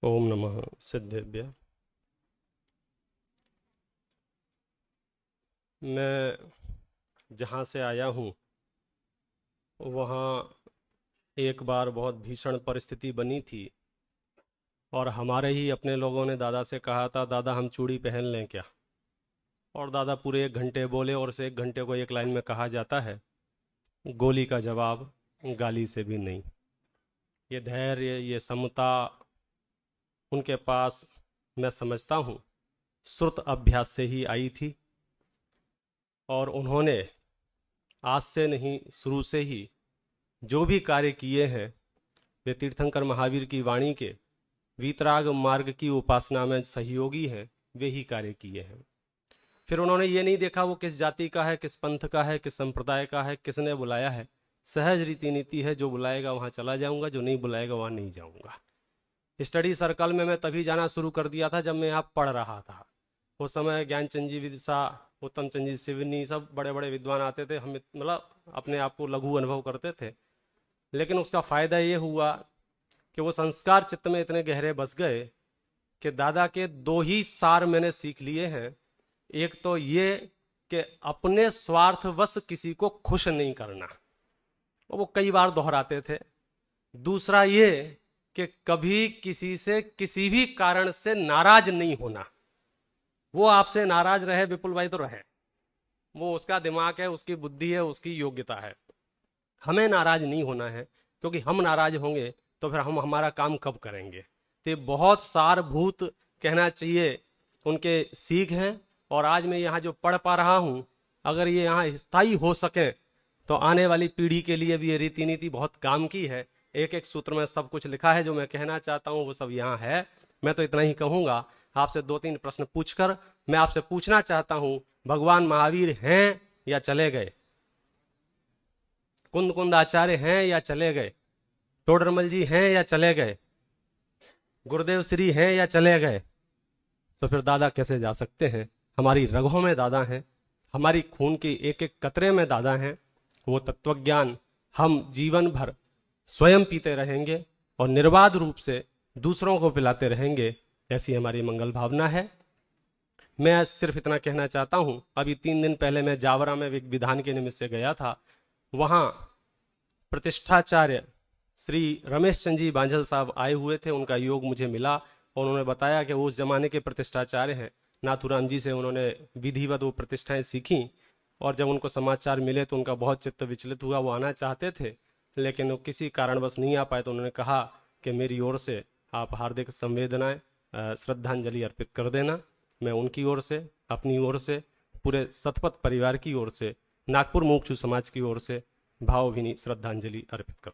ओम नमः सिद्धेभ्य। मैं जहाँ से आया हूँ वहाँ एक बार बहुत भीषण परिस्थिति बनी थी और हमारे ही अपने लोगों ने दादा से कहा था, दादा हम चूड़ी पहन लें क्या? और दादा पूरे 1 घंटे बोले और उस 1 घंटे को एक लाइन में कहा जाता है, गोली का जवाब गाली से भी नहीं। ये धैर्य, ये समता उनके पास मैं समझता हूँ श्रुत अभ्यास से ही आई थी। और उन्होंने आज से नहीं, शुरू से ही जो भी कार्य किए हैं वे तीर्थंकर महावीर की वाणी के वीतराग मार्ग की उपासना में सहयोगी हैं, वे ही कार्य किए हैं। फिर उन्होंने ये नहीं देखा वो किस जाति का है, किस पंथ का है, किस संप्रदाय का है, किसने बुलाया है। सहज रीति नीति है, जो बुलाएगा वहां चला जाऊंगा, जो नहीं बुलाएगा वहां नहीं जाऊंगा। स्टडी सर्कल में मैं तभी जाना शुरू कर दिया था जब मैं यहाँ पढ़ रहा था। उस समय ज्ञानचंद जी विदिशा, उत्तम चंद जी सिवनी, सब बड़े बड़े विद्वान आते थे। हम मतलब अपने आप को लघु अनुभव करते थे, लेकिन उसका फायदा ये हुआ कि वो संस्कार चित्त में इतने गहरे बस गए कि दादा के दो ही सार मैंने सीख लिए हैं। एक तो ये कि अपने स्वार्थवश किसी को खुश नहीं करना, और वो कई बार दोहराते थे। दूसरा ये कि कभी किसी से किसी भी कारण से नाराज नहीं होना। वो आपसे नाराज रहे विपुल भाई तो रहे, वो उसका दिमाग है, उसकी बुद्धि है, उसकी योग्यता है। हमें नाराज नहीं होना है, क्योंकि हम नाराज होंगे तो फिर हम हमारा काम कब करेंगे। तो बहुत सारभूत कहना चाहिए उनके सीख हैं। और आज मैं यहाँ जो पढ़ पा रहा हूँ, अगर ये यहाँ स्थायी हो सके तो आने वाली पीढ़ी के लिए भी ये रीति नीति बहुत काम की है। एक एक सूत्र में सब कुछ लिखा है, जो मैं कहना चाहता हूँ वो सब यहाँ है। मैं तो इतना ही कहूंगा। आपसे 2-3 प्रश्न पूछकर मैं आपसे पूछना चाहता हूं, भगवान महावीर हैं या चले गए? कुंद कुंद आचार्य हैं या चले गए? टोडरमल जी हैं या चले गए? गुरुदेव श्री हैं या चले गए? तो फिर दादा कैसे जा सकते हैं? हमारी रगों में दादा हैं, हमारी खून की एक एक कतरे में दादा हैं। वो तत्वज्ञान हम जीवन भर स्वयं पीते रहेंगे और निर्बाध रूप से दूसरों को पिलाते रहेंगे, ऐसी हमारी मंगल भावना है। मैं सिर्फ इतना कहना चाहता हूं, अभी 3 दिन पहले मैं जावरा में एक विधान के निमित्त से गया था। वहां प्रतिष्ठाचार्य श्री रमेश चंद जी बांझल साहब आए हुए थे। उनका योग मुझे मिला और उन्होंने बताया कि वो उस जमाने के प्रतिष्ठाचार्य हैं। नाथुराम जी से उन्होंने विधिवत वो प्रतिष्ठाएं सीखी, और जब उनको समाचार मिले तो उनका बहुत चित्त विचलित हुआ। वो आना चाहते थे लेकिन वो किसी कारणवश नहीं आ पाए। तो उन्होंने कहा कि मेरी ओर से आप हार्दिक संवेदनाएं, श्रद्धांजलि अर्पित कर देना। मैं उनकी ओर से, अपनी ओर से, पूरे सतपथ परिवार की ओर से, नागपुर मुमुक्षु समाज की ओर से भावभीनी श्रद्धांजलि अर्पित कर